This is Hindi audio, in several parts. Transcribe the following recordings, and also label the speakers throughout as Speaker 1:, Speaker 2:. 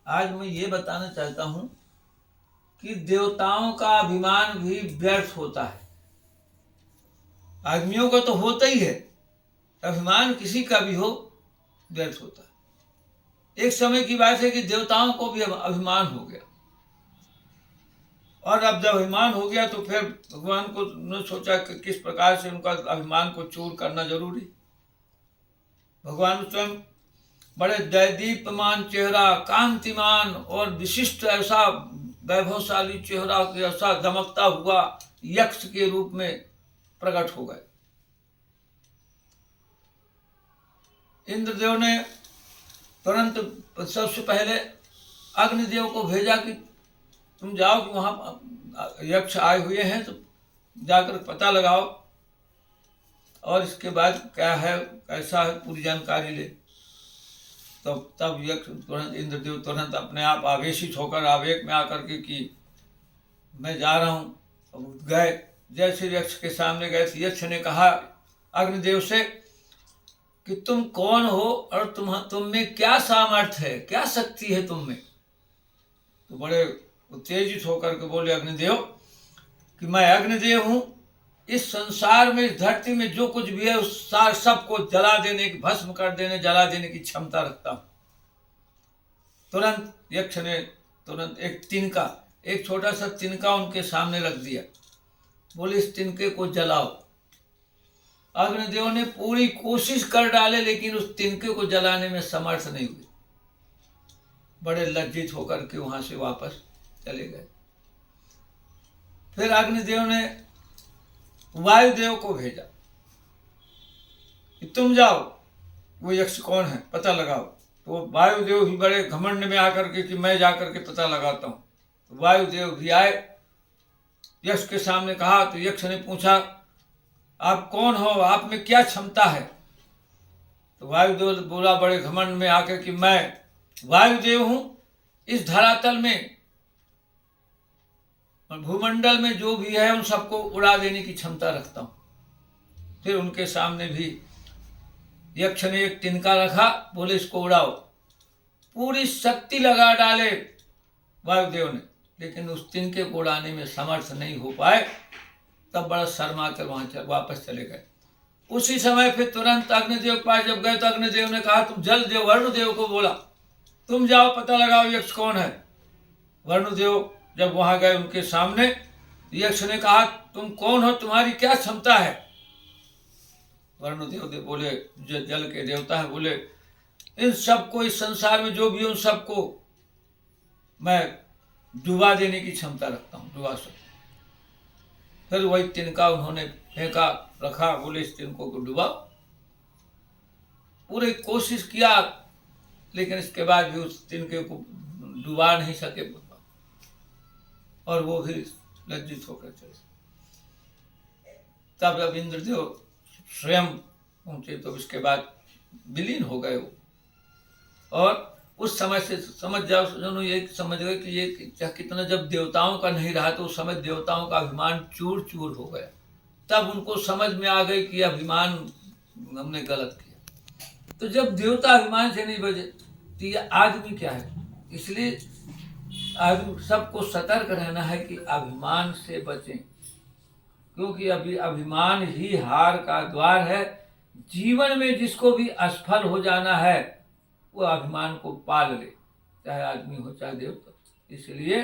Speaker 1: आज मैं ये बताना चाहता हूं कि देवताओं का अभिमान भी व्यर्थ होता है। आदमियों का तो होता ही है, अभिमान किसी का भी हो व्यर्थ होता है। एक समय की बात है कि देवताओं को भी अभिमान हो गया, और अब जब अभिमान हो गया तो फिर भगवान को ने सोचा कि किस प्रकार से उनका अभिमान को चूर करना जरूरी। भगवान स्वयं बड़े दैदीप्यमान चेहरा, कांतिमान और विशिष्ट ऐसा वैभवशाली चेहरा के ऐसा दमकता हुआ यक्ष के रूप में प्रकट हो गए। इंद्रदेव ने तुरंत सबसे पहले अग्निदेव को भेजा कि तुम जाओ कि वहां यक्ष आए हुए हैं, तो जाकर पता लगाओ और इसके बाद क्या है कैसा है पूरी जानकारी ले। तो तब यक्ष तुरंत इंद्रदेव तुरंत अपने आप आवेशित होकर आवेग में आकर के कि मैं जा रहा हूँ। अब गए, जैसे यक्ष के सामने गए तो यक्ष ने कहा अग्निदेव से कि तुम कौन हो और तुम में क्या सामर्थ्य है, क्या शक्ति है तुम में। तो बड़े उत्तेजित होकर के बोले अग्निदेव कि मैं अग्निदेव हूं, इस संसार में इस धरती में जो कुछ भी है उस सार सबको जला देने की, भस्म कर देने, जला देने की क्षमता रखता हूं। तुरंत यक्ष ने तुरंत एक तिनका, एक छोटा सा तिनका उनके सामने रख दिया। बोले इस तिनके को जलाओ। अग्निदेव ने पूरी कोशिश कर डाले लेकिन उस तिनके को जलाने में समर्थ नहीं हुए। बड़े लज्जित होकर के वहां से वापस चले गए। फिर अग्निदेव ने वायुदेव को भेजा कि तुम जाओ वो यक्ष कौन है पता लगाओ। तो वायुदेव भी बड़े घमंड में आकर के कि मैं जाकर के पता लगाता हूं। तो वायुदेव भी आए, यक्ष के सामने कहा। तो यक्ष ने पूछा आप कौन हो, आप में क्या क्षमता है। तो वायुदेव बोला बड़े घमंड में आकर कि मैं वायुदेव हूं, इस धरातल में और भूमंडल में जो भी है उन सबको उड़ा देने की क्षमता रखता हूं। फिर उनके सामने भी यक्ष ने एक तिनका रखा, बोले इसको उड़ाओ। पूरी शक्ति लगा डाले वायुदेव ने, लेकिन उस तिनके को उड़ाने में समर्थ नहीं हो पाए। तब बड़ा शर्मा कर वहां वापस चले गए। उसी समय फिर तुरंत अग्निदेव के पास जब गए तो अग्निदेव ने कहा तुम जल देव वरुणदेव को बोला तुम जाओ पता लगाओ यक्ष कौन है। वरुणदेव जब वहां गए उनके सामने, यक्ष ने कहा तुम कौन हो, तुम्हारी क्या क्षमता है। वरुणदेव बोले जो जल के देवता है, बोले इन सबको, इस संसार में जो भी उन सबको मैं डुबा देने की क्षमता रखता हूं, डुबा सकता। फिर वही तिनका उन्होंने फेंका, रखा, बोले इस तिनको को डुबाओ। पूरी कोशिश किया लेकिन इसके बाद भी उस तिनके को डुबा नहीं सके और वो भी लज्जित होकर चले। तब जब इंद्रदेव स्वयं पहुंचे तो उसके बाद विलीन हो गए वो। और उस समय से समझ जाओ, सुनो, ये समझ गए कि ये कितना, जब देवताओं का नहीं रहा तो उस समय देवताओं का अभिमान चूर चूर हो गया। तब उनको समझ में आ गई कि अभिमान हमने गलत किया। तो जब देवता अभिमान से नहीं बचे तो ये आदमी क्या है। इसलिए आदमी सबको सतर्क रहना है कि अभिमान से बचें, क्योंकि अभी अभिमान ही हार का द्वार है। जीवन में जिसको भी असफल हो जाना है वो अभिमान को पाल ले, चाहे आदमी हो चाहे देवता। इसलिए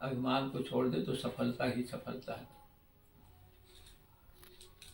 Speaker 1: अभिमान को छोड़ दे तो सफलता ही सफलता है।